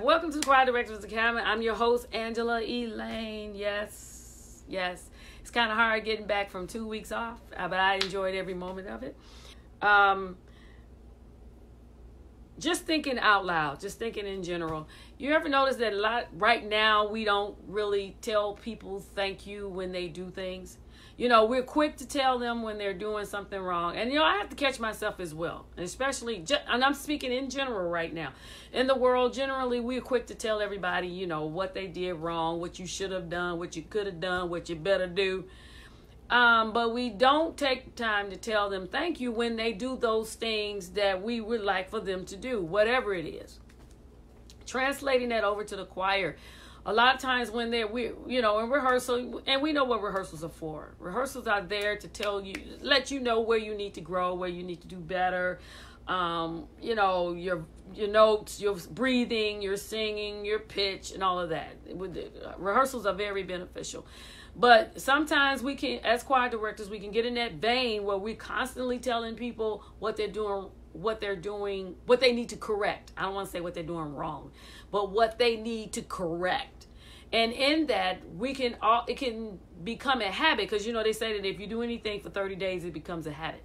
Welcome to the Choir Directors Academy. I'm your host, Angela Elaine. Yes. It's kind of hard getting back from 2 weeks off, but I enjoyed every moment of it. Just thinking out loud, just thinking in general. You ever notice that right now we don't really tell people thank you when they do things? You know, we're quick to tell them when they're doing something wrong. And, you know, I have to catch myself as well. Especially, and I'm speaking in general right now. In the world, generally, we're quick to tell everybody, you know, what they did wrong, what you should have done, what you could have done, what you better do. But we don't take time to tell them thank you when they do those things that we would like for them to do, whatever it is. Translating that over to the choir. A lot of times when in rehearsal, and we know what rehearsals are for. Rehearsals are there to let you know where you need to grow, where you need to do better. Your notes, your breathing, your singing, your pitch, and all of that. Rehearsals are very beneficial. But sometimes we can, as choir directors, we can get in that vein where we're constantly telling people what they're doing, what they need to correct. I don't want to say what they're doing wrong, but what they need to correct. And in that, it can become a habit, because, you know, they say that if you do anything for 30 days, it becomes a habit.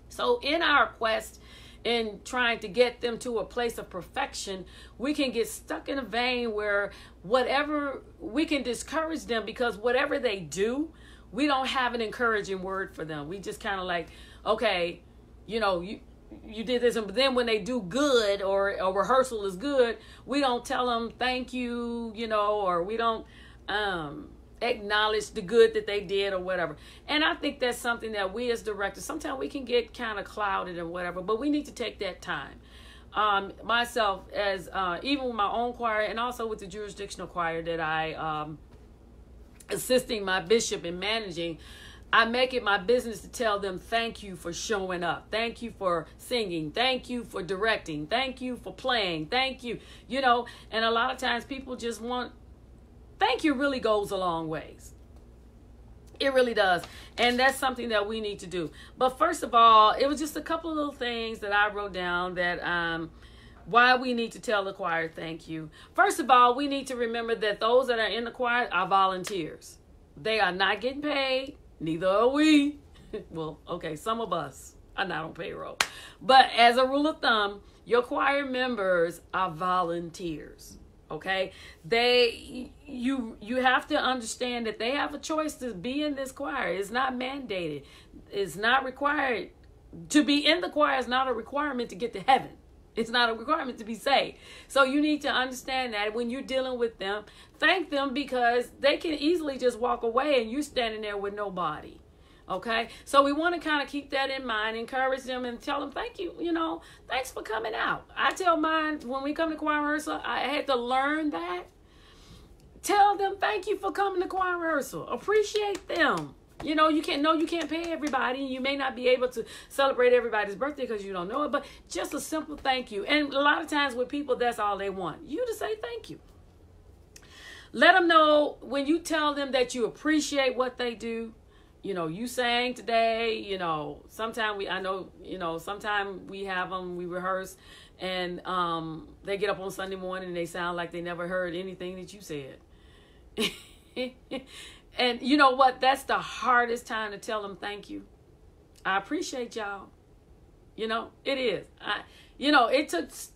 So in our quest in trying to get them to a place of perfection, we can get stuck in a vein where we can discourage them, because whatever they do, we don't have an encouraging word for them. We just kind of like, okay, you know, you did this, but then when they do good or a rehearsal is good, we don't tell them thank you, you know, or we don't acknowledge the good that they did or whatever. And I think that's something that we as directors, sometimes we can get kind of clouded and whatever, but we need to take that time. Myself, as even with my own choir and also with the jurisdictional choir that I assisting my bishop in managing, I make it my business to tell them thank you for showing up. Thank you for singing. Thank you for directing. Thank you for playing. Thank you. You know, and a lot of times people just want, thank you really goes a long ways. It really does. And that's something that we need to do. But first of all, it was just a couple of little things that I wrote down that why we need to tell the choir thank you. First of all, we need to remember that those that are in the choir are volunteers. They are not getting paid. Neither are we. Well, okay, some of us are not on payroll. But as a rule of thumb, your choir members are volunteers. Okay? You have to understand that they have a choice to be in this choir. It's not mandated. It's not required. To be in the choir is not a requirement to get to heaven. It's not a requirement to be saved. So you need to understand that when you're dealing with them, thank them, because they can easily just walk away and you're standing there with nobody. Okay? So we want to kind of keep that in mind, encourage them and tell them thank you. You know, thanks for coming out. I tell mine when we come to choir rehearsal, I had to learn that. Tell them thank you for coming to choir rehearsal. Appreciate them. You know, you can't pay everybody. You may not be able to celebrate everybody's birthday because you don't know it, but just a simple thank you. And a lot of times with people, that's all they want. You to say thank you. Let them know when you tell them that you appreciate what they do. You know, you sang today, you know, sometimes we have them, we rehearse, and they get up on Sunday morning and they sound like they never heard anything that you said. And you know what? That's the hardest time to tell them thank you. I appreciate y'all. You know, it is.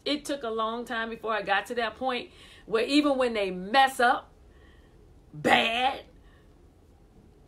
It took a long time before I got to that point where even when they mess up bad,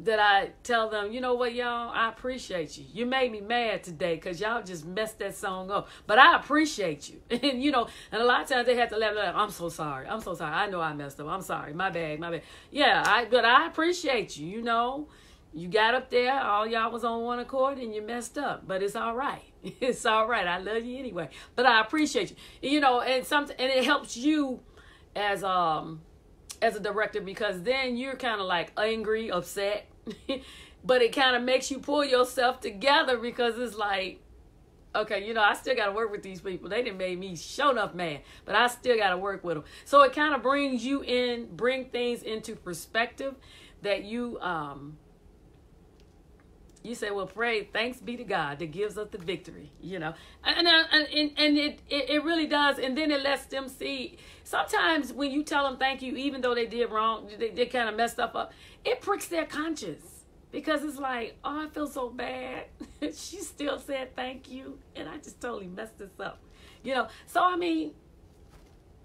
that I tell them, you know what, y'all, I appreciate you. You made me mad today because y'all just messed that song up. But I appreciate you. And, you know, and a lot of times they have to laugh, I'm so sorry. I'm so sorry. I know I messed up. I'm sorry. My bad. Yeah, but I appreciate you. You know, you got up there, all y'all was on one accord and you messed up. But it's all right. It's all right. I love you anyway. But I appreciate you. You know, and it helps you as a director, because then you're kind of like angry, upset. But it kind of makes you pull yourself together, because it's like, okay, you know, I still got to work with these people. They done made me show enough mad, but I still got to work with them. So it kind of bring things into perspective that you You say, well, pray, thanks be to God that gives us the victory, and it really does. And then it lets them see, sometimes when you tell them thank you, even though they did wrong, they kind of messed up, it pricks their conscience, because it's like, oh, I feel so bad. She still said thank you, and I just totally messed this up, So, I mean,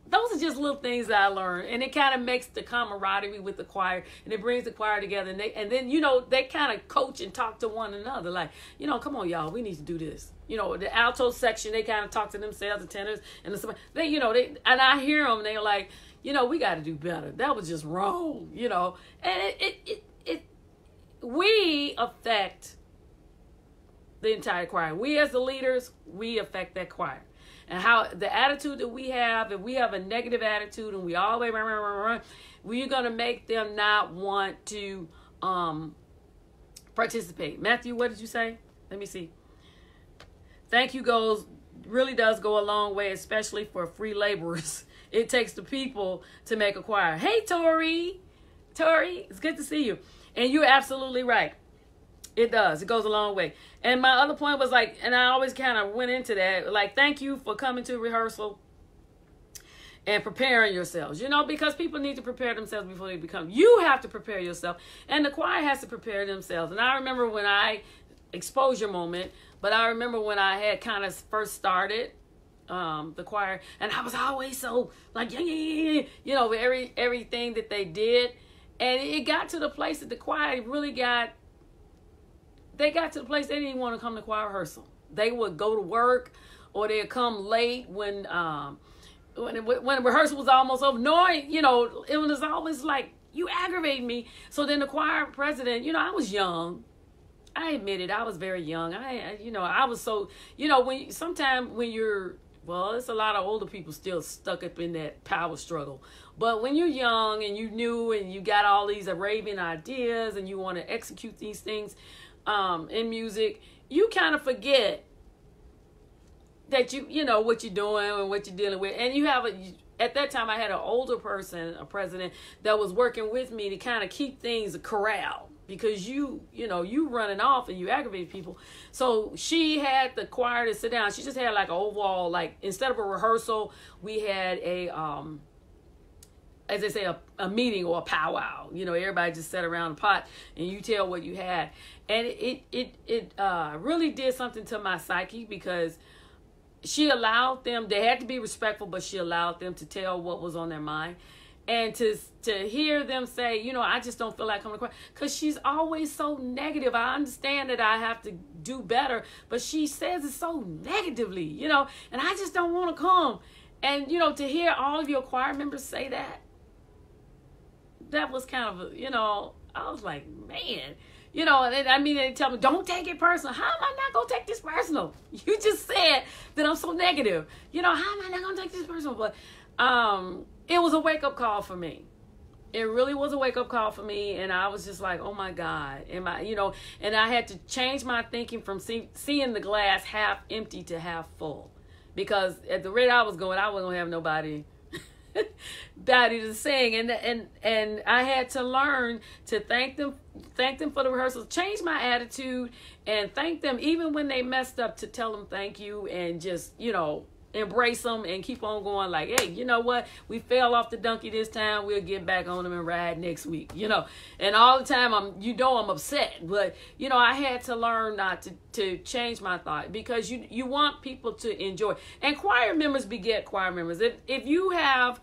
those are just little things that I learned, and it kind of makes the camaraderie with the choir, and it brings the choir together, and then they kind of coach and talk to one another, like, come on, y'all, we need to do this. The alto section, they kind of talk to themselves, the tenors, and and I hear them, they're like, we got to do better. That was just wrong, and we affect the entire choir. We as the leaders, we affect that choir. And how the attitude that we have, if we have a negative attitude and we always run, we're going to make them not want to participate. Matthew, what did you say? Let me see. Thank you really does go a long way, especially for free laborers. It takes the people to make a choir. Hey, Tori, it's good to see you. And you're absolutely right. It does. It goes a long way. And my other point was like, and I always kind of went into that, like, thank you for coming to rehearsal and preparing yourselves, because people need to prepare themselves before they become. You have to prepare yourself, and the choir has to prepare themselves. And I remember when exposure moment, but I remember when I had kind of first started the choir, and I was always so like, everything that they did. And it got to the place that the choir really they got to the place they didn't want to come to choir rehearsal. They would go to work, or they'd come late when rehearsal was almost over. Knowing, it was always like, you aggravate me. So then the choir president, I was young. I admit it. I was very young. I was so, when you're, well, it's a lot of older people still stuck up in that power struggle. But when you're young and you knew and you got all these Arabian ideas and you want to execute these things in music, you kind of forget that you know what you're doing and what you're dealing with. And you have at that time I had an older person, a president, that was working with me to kind of keep things corral, because you running off and you aggravate people. So she had the choir to sit down. She just had like an overall, like, instead of a rehearsal, we had a as they say, a meeting or a powwow. Everybody just sat around the pot and you tell what you had. And it really did something to my psyche, because she allowed them, they had to be respectful, but she allowed them to tell what was on their mind. And to hear them say, I just don't feel like coming to choir, because she's always so negative. I understand that I have to do better, but she says it so negatively, and I just don't want to come. And, to hear all of your choir members say that, that was kind of, I was like, man, and they tell me, don't take it personal. How am I not going to take this personal? You just said that I'm so negative. How am I not going to take this personal? But it was a wake-up call for me. It really was a wake-up call for me, and I was just like, oh my God. And I had to change my thinking from seeing the glass half empty to half full. Because at the rate I was going, I wasn't going to have nobody to sing, and I had to learn to thank them for the rehearsals, change my attitude, and thank them even when they messed up, to tell them thank you, and just embrace them and keep on going, like, hey, you know what, we fell off the donkey this time, we'll get back on them and ride next week, and all the time I'm upset, but I had to learn not to change my thought, because you want people to enjoy. And choir members beget choir members. If you have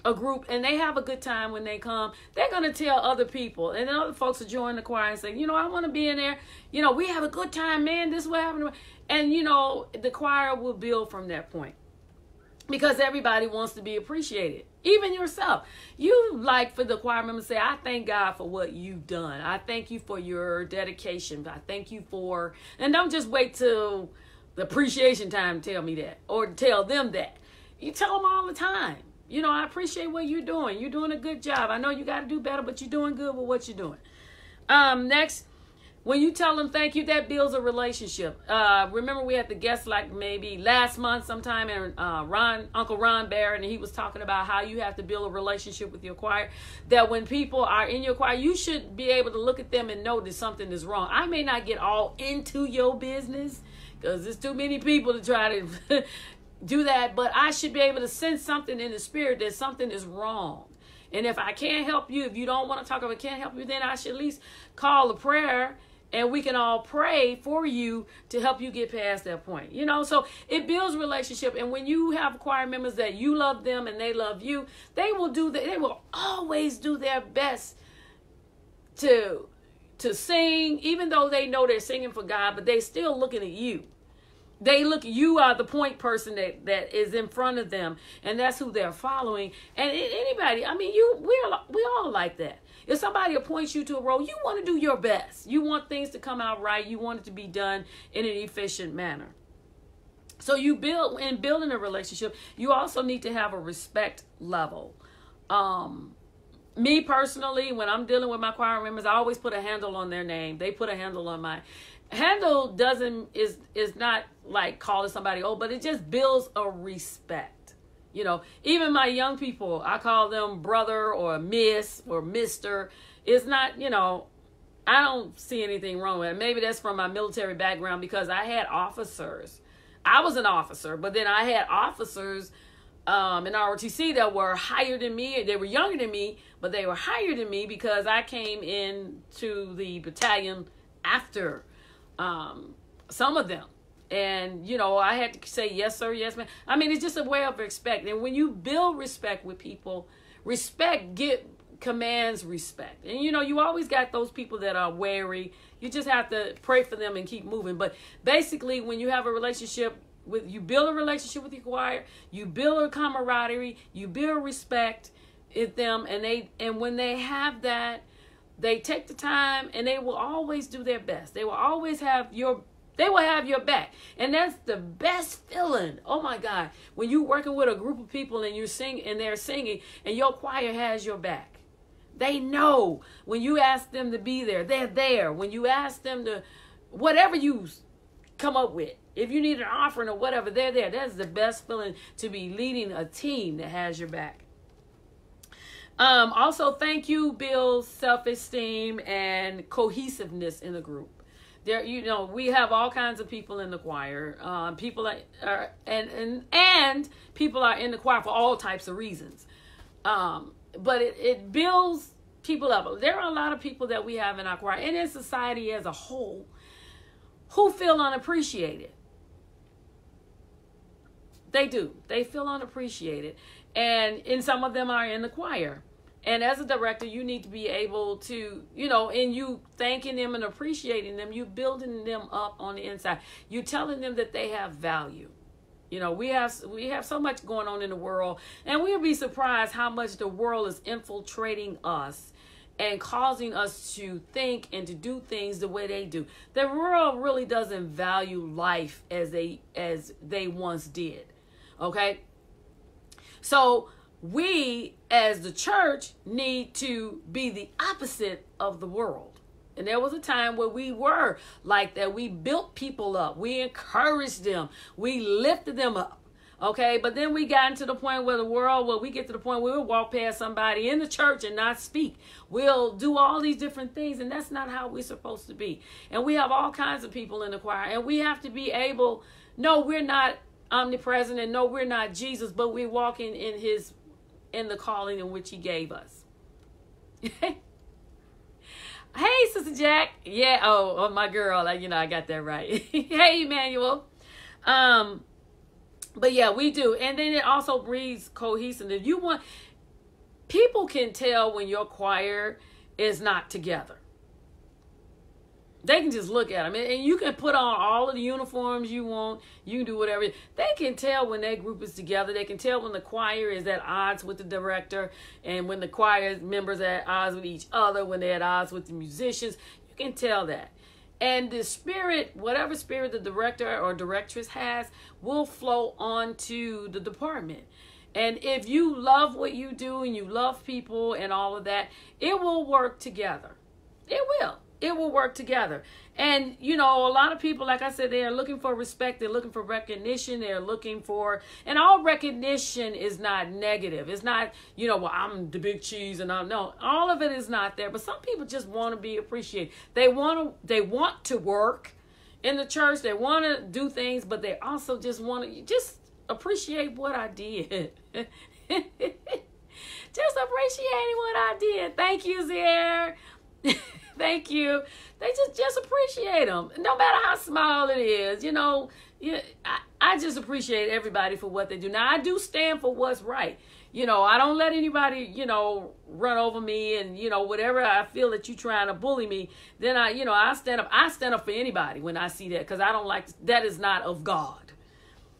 a group and they have a good time when they come, they're going to tell other people, and then other folks will join the choir and say, I want to be in there, we have a good time, man, this is what happened. And the choir will build from that point, because everybody wants to be appreciated, even yourself. You like for the choir member to say, I thank God for what you've done. I thank you for your dedication. I thank you for, and don't just wait till the appreciation time to tell me that, or tell them that. You tell them all the time. I appreciate what you're doing. You're doing a good job. I know you got to do better, but you're doing good with what you're doing. Next, When you tell them thank you, that builds a relationship. Remember, we had the guest like maybe last month sometime, and Uncle Ron Barrett, and he was talking about how you have to build a relationship with your choir. That when people are in your choir, you should be able to look at them and know that something is wrong. I may not get all into your business because there's too many people to try to do that, but I should be able to sense something in the spirit that something is wrong. And if I can't help you, if you don't want to talk about can't help you, then I should at least call a prayer and we can all pray for you to help you get past that point. You know, so it builds relationship. And when you have choir members that you love them and they love you, they will always do their best to sing, even though they know they're singing for God, but they still looking at you. You are the point person that is in front of them, and that's who they're following. And anybody, I mean, we all like that. If somebody appoints you to a role, you want to do your best. You want things to come out right. You want it to be done in an efficient manner. So in building a relationship, you also need to have a respect level. Me personally, when I'm dealing with my choir members, I always put a handle on their name. They put a handle on mine. Handle is not like calling somebody old, but it just builds a respect. You know, even my young people, I call them brother or miss or mister. It's not, you know, I don't see anything wrong with it. Maybe that's from my military background because I had officers. I was an officer, but then I had officers in ROTC that were higher than me. They were younger than me, but they were higher than me because I came into the battalion after some of them. And, you know, I had to say, yes, sir, yes, ma'am. I mean, it's just a way of respect. And when you build respect with people, respect commands respect. And, you know, you always got those people that are wary. You just have to pray for them and keep moving. But basically, when you have a relationship you build a relationship with your choir, you build a camaraderie, you build respect in them. And when they have that, they take the time and they will always do their best. They will always have your back. And that's the best feeling. Oh my God. When you're working with a group of people and they're singing and your choir has your back. They know when you ask them to be there, they're there. When you ask them to, whatever you come up with, if you need an offering or whatever, they're there. That's the best feeling, to be leading a team that has your back. Also, thank you builds self-esteem and cohesiveness in the group. There, you know, we have all kinds of people in the choir. People and people are in the choir for all types of reasons. But it builds people up. There are a lot of people that we have in our choir and in society as a whole who feel unappreciated. They do. They feel unappreciated. And some of them are in the choir. And as a director, you need to be able to, you know, and you thanking them and appreciating them, you building them up on the inside. You telling them that they have value. You know, we have so much going on in the world, and we'll be surprised how much the world is infiltrating us and causing us to think and to do things the way they do. The world really doesn't value life as they once did. Okay? So we, as the church, need to be the opposite of the world. And there was a time where we were like that. We built people up. We encouraged them. We lifted them up. Okay? But then we got into the point where we get to the point where we'll walk past somebody in the church and not speak. We'll do all these different things, and that's not how we're supposed to be. And we have all kinds of people in the choir, and we have to be able, no, we're not omnipresent, and no, we're not Jesus, but we're walking in the calling in which he gave us. Hey, Sister Jack. Yeah, oh, my girl. You know, I got that right. Hey, Emmanuel. But yeah, we do. And then it also breeds cohesiveness. People can tell when your choir is not together. They can just look at them. And you can put on all of the uniforms you want. You can do whatever. They can tell when that group is together. They can tell when the choir is at odds with the director. And when the choir members are at odds with each other. When they're at odds with the musicians. You can tell that. And the spirit, whatever spirit the director or directress has, will flow onto the department. And if you love what you do and you love people and all of that, it will work together. It will. it will work together. And, you know, a lot of people, like I said, they're looking for respect. They're looking for recognition. They're looking for, and all recognition is not negative. It's not, you know, well, I'm the big cheese and I'm, no, all of it is not there. But some people just want to be appreciated. They want to work in the church. They want to do things, but they also just want to just appreciate what I did. Just appreciating what I did. Thank you, Zier. Thank you. They just appreciate them, no matter how small it is. You know, I just appreciate everybody for what they do. Now, I do stand for what's right. You know, I don't let anybody, you know, run over me, and, you know, whatever I feel that you're trying to bully me, then I stand up. I stand up for anybody when I see that, because I don't like, that is not of God.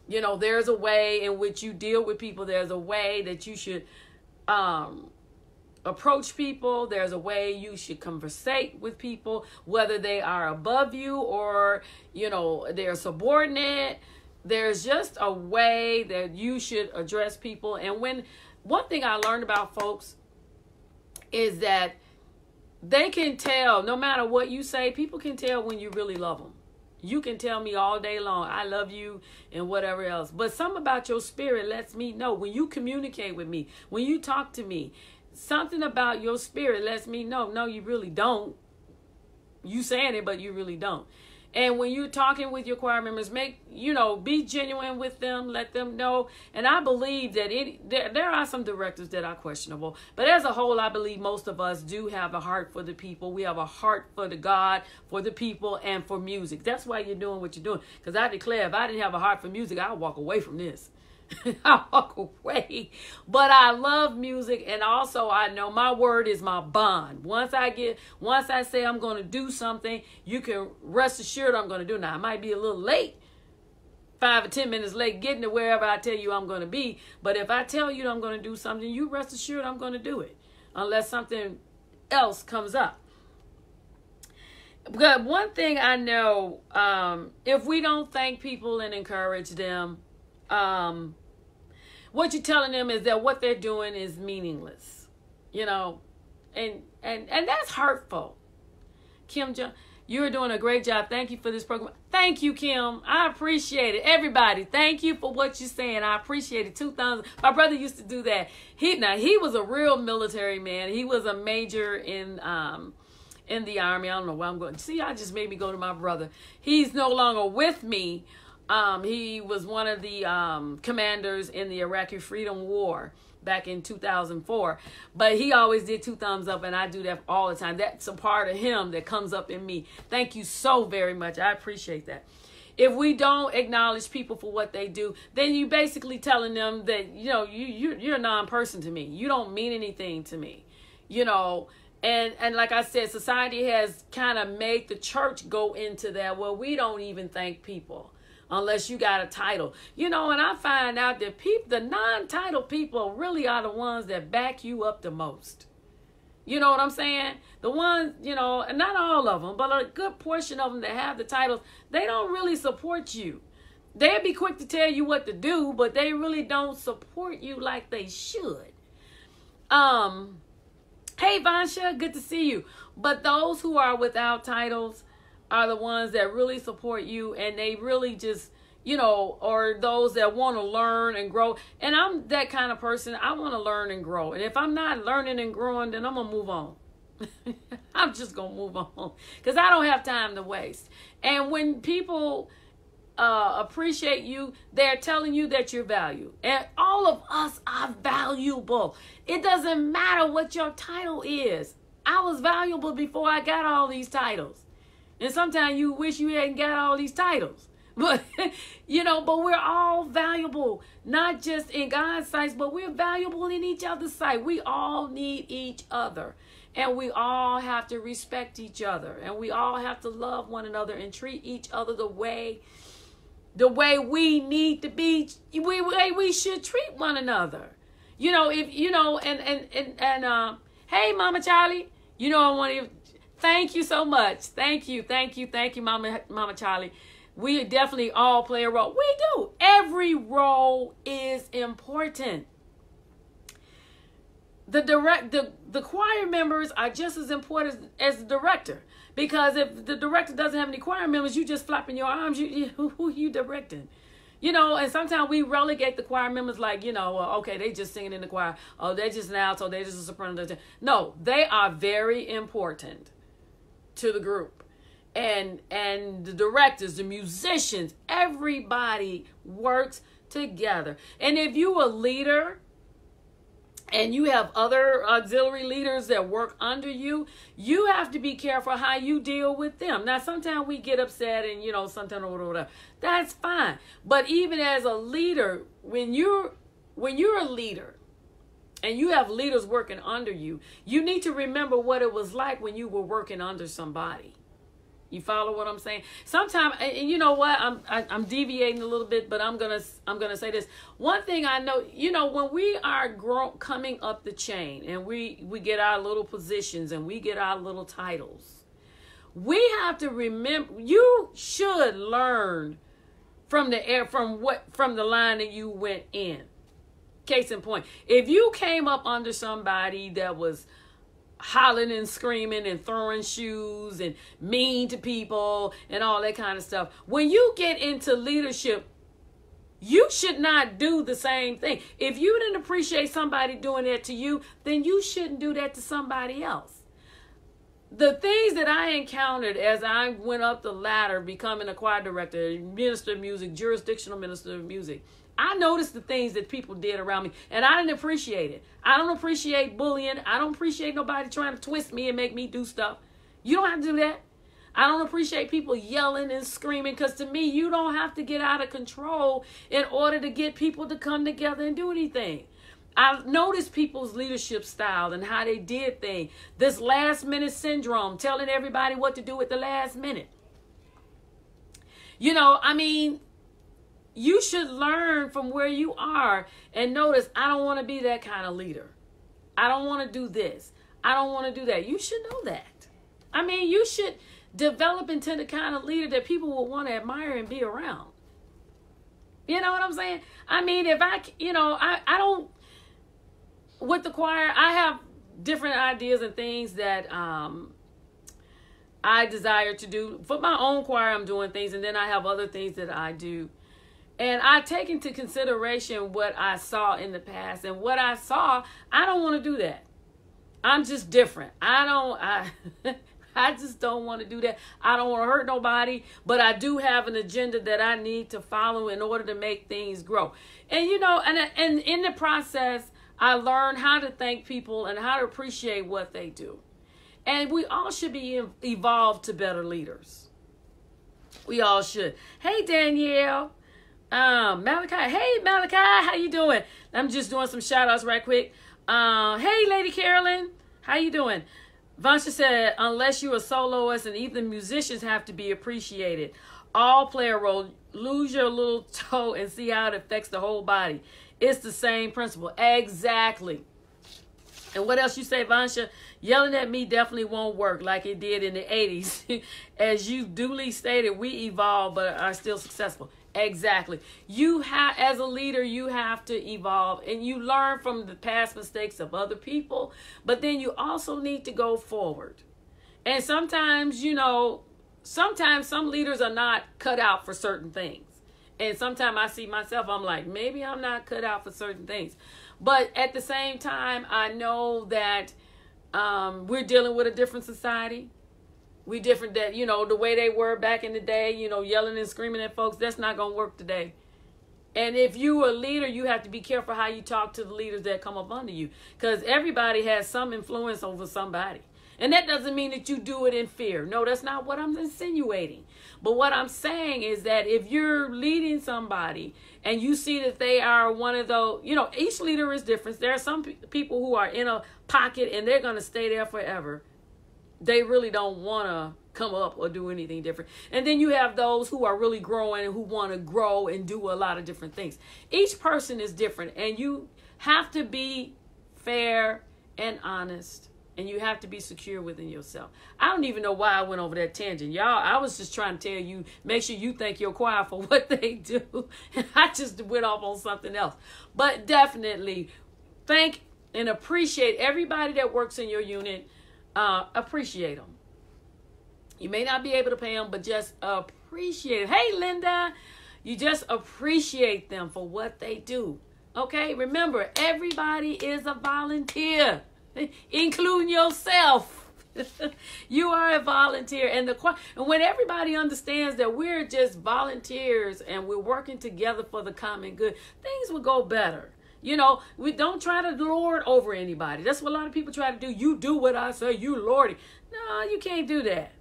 You know, there's a way in which you deal with people. There's a way that you should approach people. There's a way you should conversate with people, whether they are above you or, you know, they're subordinate. There's just a way that you should address people. And one thing I learned about folks is that they can tell, no matter what you say, people can tell when you really love them. You can tell me all day long, I love you and whatever else. But something about your spirit lets me know when you communicate with me, when you talk to me, something about your spirit lets me know, no, you really don't. You saying it, but you really don't. And when you're talking with your choir members, be genuine with them, let them know. And I believe that there are some directors that are questionable, but as a whole, I believe most of us do have a heart for the people. We have a heart for the God, for the people, and for music. That's why you're doing what you're doing. Because I declare, if I didn't have a heart for music, I'd walk away from this. I walk away. But I love music, and also I know my word is my bond. Once I say I'm going to do something, you can rest assured I'm going to do it. Now, I might be a little late, 5 or 10 minutes late getting to wherever I tell you I'm going to be, but if I tell you I'm going to do something, you rest assured I'm going to do it, unless something else comes up. But one thing I know, if we don't thank people and encourage them, what you're telling them is that what they're doing is meaningless, you know, and that's hurtful. Kim, you're doing a great job. Thank you for this program. Thank you, Kim. I appreciate it. Everybody, thank you for what you're saying. I appreciate it. 2 thumbs. My brother used to do that. He was a real military man. He was a major in the Army. I don't know where I'm going. See, I just made me go to my brother. He's no longer with me. He was one of the commanders in the Iraqi Freedom War back in 2004. But he always did 2 thumbs up, and I do that all the time. That's a part of him that comes up in me. Thank you so very much. I appreciate that. If we don't acknowledge people for what they do, then you basically telling them that, you know, you're a non-person to me. You don't mean anything to me, you know. And like I said, society has kind of made the church go into that. Well, we don't even thank people unless you got a title, you know. And I find out that the non-titled people really are the ones that back you up the most. You know what I'm saying? The ones, you know, and not all of them, but a good portion of them that have the titles, they don't really support you. They'll be quick to tell you what to do, but they really don't support you like they should. Hey, Vansha, good to see you. But those who are without titles are the ones that really support you, and they really just, you know, or those that want to learn and grow. And I'm that kind of person. I want to learn and grow. And if I'm not learning and growing, then I'm going to move on. I'm just going to move on because I don't have time to waste. And when people appreciate you, they're telling you that you're valued. And all of us are valuable. It doesn't matter what your title is. I was valuable before I got all these titles. And sometimes you wish you hadn't got all these titles. But, you know, but we're all valuable, not just in God's sight, but we're valuable in each other's sight. We all need each other. And we all have to respect each other. And we all have to love one another and treat each other the way we need to be, we should treat one another. You know, if, you know, and hey, Mama Charlie, you know, I want to thank you so much. Thank you, Mama Charlie. We definitely all play a role. We do. Every role is important. the choir members are just as important as the director. Because if the director doesn't have any choir members, you just flapping your arms. Who you directing? You know, and sometimes we relegate the choir members like, you know, okay, they just singing in the choir. Oh, they're just an alto. They're just a soprano. No, they are very important to the group. And the directors, the musicians, everybody works together. And if you're a leader and you have other auxiliary leaders that work under you, you have to be careful how you deal with them. Now, sometimes we get upset and, you know, sometimes or whatever. That's fine. But even as a leader, when you're a leader and you have leaders working under you, you need to remember what it was like when you were working under somebody. You follow what I'm saying? Sometimes, and you know what? I'm deviating a little bit, but I'm gonna say this. One thing I know, you know, when we are coming up the chain and we get our little positions and we get our little titles, we have to remember. You should learn from the line that you went in. Case in point, if you came up under somebody that was hollering and screaming and throwing shoes and mean to people and all that kind of stuff, when you get into leadership, you should not do the same thing. If you didn't appreciate somebody doing that to you, then you shouldn't do that to somebody else. The things that I encountered as I went up the ladder, becoming a choir director, minister of music, jurisdictional minister of music, I noticed the things that people did around me, and I didn't appreciate it. I don't appreciate bullying. I don't appreciate nobody trying to twist me and make me do stuff. You don't have to do that. I don't appreciate people yelling and screaming, because to me, you don't have to get out of control in order to get people to come together and do anything. I've noticed people's leadership style and how they did things. This last minute syndrome, telling everybody what to do at the last minute. You know, I mean, you should learn from where you are and notice, I don't want to be that kind of leader. I don't want to do this. I don't want to do that. You should know that. I mean, you should develop into the kind of leader that people will want to admire and be around. You know what I'm saying? I mean, if I don't, with the choir, I have different ideas and things that I desire to do. For my own choir, I'm doing things, and then I have other things that I do. And I take into consideration what I saw in the past. And what I saw, I don't want to do that. I'm just different. I just don't want to do that. I don't want to hurt nobody. But I do have an agenda that I need to follow in order to make things grow. And, you know, and in the process, I learned how to thank people and how to appreciate what they do. And we all should be evolved to better leaders. We all should. Hey, Danielle. Malachi. Hey, Malachi. How you doing? I'm just doing some shout outs right quick. Hey, Lady Carolyn. How you doing? Vansha said, unless you're a soloist, and even musicians have to be appreciated. All play a role. Lose your little toe and see how it affects the whole body. It's the same principle. Exactly. And what else you say, Vansha? Yelling at me definitely won't work like it did in the 80s. As you duly stated, we evolve but are still successful. Exactly. You have, as a leader, you have to evolve, and you learn from the past mistakes of other people, but then you also need to go forward. And sometimes, you know, sometimes some leaders are not cut out for certain things. And sometimes I see myself, I'm like, maybe I'm not cut out for certain things. But at the same time, I know that we're dealing with a different society. We different, that, you know, the way they were back in the day, you know, yelling and screaming at folks, that's not going to work today. And if you're a leader, you have to be careful how you talk to the leaders that come up under you, because everybody has some influence over somebody. And that doesn't mean that you do it in fear. No, that's not what I'm insinuating. But what I'm saying is that if you're leading somebody and you see that they are one of those, you know, each leader is different. There are some people who are in a pocket and they're going to stay there forever. They really don't want to come up or do anything different. And then you have those who are really growing and who want to grow and do a lot of different things. Each person is different, and you have to be fair and honest, and you have to be secure within yourself. I don't even know why I went over that tangent. Y'all, I was just trying to tell you, make sure you thank your choir for what they do. And I just went off on something else. But definitely thank and appreciate everybody that works in your unit. Appreciate them. You may not be able to pay them, but just appreciate it. Hey, Linda, you just appreciate them for what they do. Okay, remember, everybody is a volunteer, including yourself. You are a volunteer, and when everybody understands that we're just volunteers and we're working together for the common good, things will go better. You know, we don't try to lord over anybody. That's what a lot of people try to do. You do what I say, you lord it. No, you can't do that.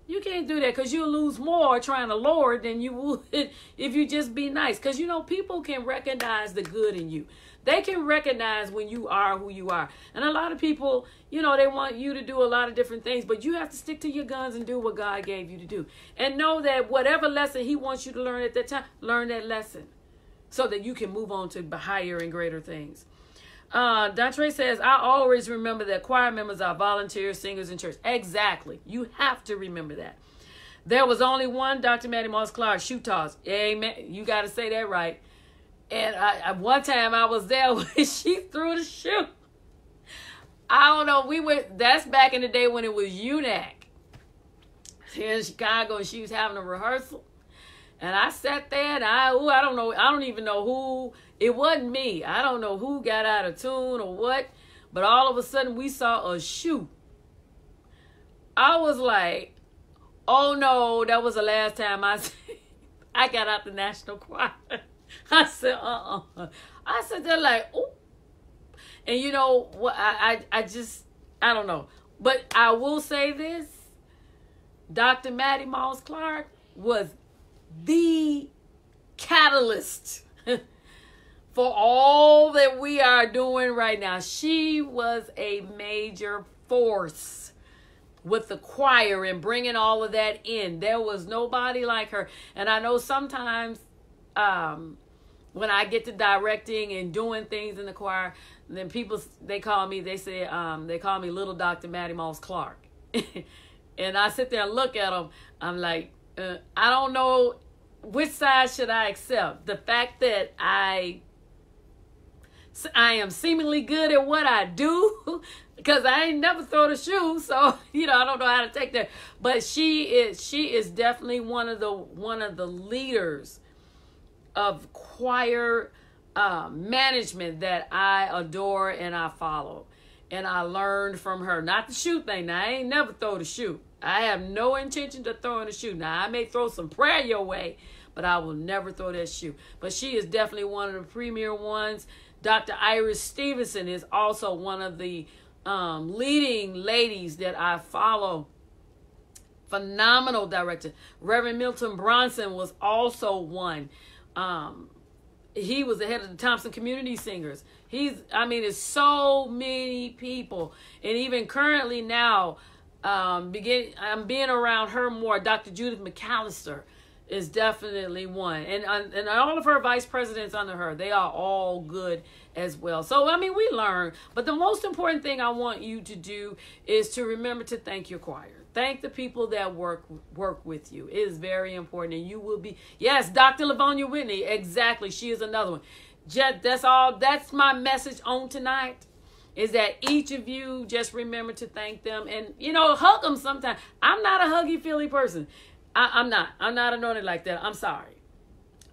You can't do that, because you'll lose more trying to lord than you would if you just be nice. Because, you know, people can recognize the good in you. They can recognize when you are who you are. And a lot of people, you know, they want you to do a lot of different things, but you have to stick to your guns and do what God gave you to do. And know that whatever lesson he wants you to learn at that time, learn that lesson so that you can move on to higher and greater things. Dantre says, I always remember that choir members are volunteer singers in church. Exactly. You have to remember that. There was only one Dr. Mattie Moss Clark shoe toss. Amen. You got to say that right. And one time I was there when she threw the shoe. I don't know. That's back in the day when it was UNAC here in Chicago, and she was having a rehearsal. And I sat there and I don't know. I don't even know who. It wasn't me. I don't know who got out of tune or what. But all of a sudden we saw a shoe. I was like, oh no, that was the last time I got out the National Choir. I said, I said, they're like, oh. And you know what? I don't know. But I will say this. Dr. Mattie Moss Clark was the catalyst for all that we are doing right now. She was a major force with the choir and bringing all of that in. There was nobody like her. And I know sometimes when I get to directing and doing things in the choir, then people, they call me Little Dr. Mattie Moss Clark. And I sit there and look at them. I'm like, I don't know which side should I accept. The fact that I am seemingly good at what I do, because I ain't never thrown a shoe, so you know I don't know how to take that. But she is definitely one of the leaders of choir management that I adore and I follow, and I learned from her. Not the shoe thing. Now I ain't never throw the shoe. I have no intention to throwing a shoe. Now I may throw some prayer your way, but I will never throw that shoe. But she is definitely one of the premier ones. Dr. Iris Stevenson is also one of the leading ladies that I follow. Phenomenal director. Reverend Milton Bronson was also one. He was the head of the Thompson Community Singers. There's so many people. And even currently now, I'm being around her more. Dr. Judith McAllister is definitely one. And all of her vice presidents under her, they are all good as well. So, we learn. But the most important thing I want you to do is to remember to thank your choir. Thank the people that work with you. It is very important. And you will be, yes, Dr. Livonia Whitney, exactly. She is another one. That's my message on tonight, is that each of you just remember to thank them and, hug them sometimes. I'm not a huggy feely person. I'm not anointed like that. I'm sorry.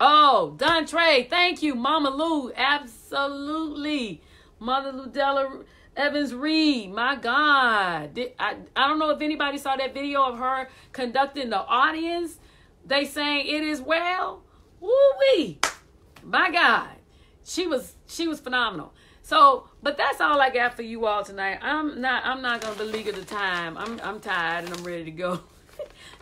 Oh, Don Trey, thank you. Mama Lou, absolutely. Mother Ludella Evans Reed, my God. I don't know if anybody saw that video of her conducting the audience. They sang "It Is Well." Woo-wee. My God. She was phenomenal. So, but that's all I got for you all tonight. I'm not gonna beleaguer the time. I'm tired and I'm ready to go.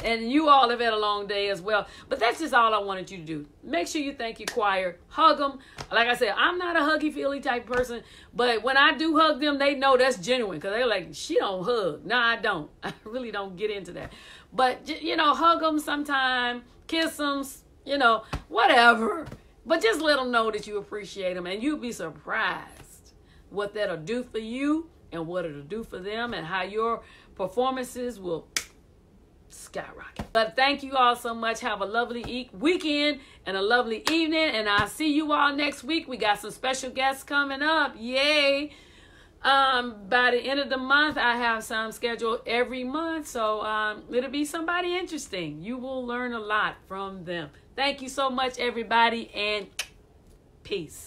And you all have had a long day as well. But that's just all I wanted you to do. Make sure you thank your choir. Hug them. Like I said, I'm not a huggy-feely type person. But when I do hug them, they know that's genuine. Because they're like, she don't hug. No, I don't. I really don't get into that. But, hug them sometime. Kiss them. Whatever. But just let them know that you appreciate them. And you'll be surprised what that'll do for you and what it'll do for them and how your performances will skyrocket. But thank you all so much. Have a lovely weekend and a lovely evening. And I'll see you all next week. We got some special guests coming up. Yay. By the end of the month, I have some scheduled every month. So it'll be somebody interesting. You will learn a lot from them. Thank you so much, everybody, and peace.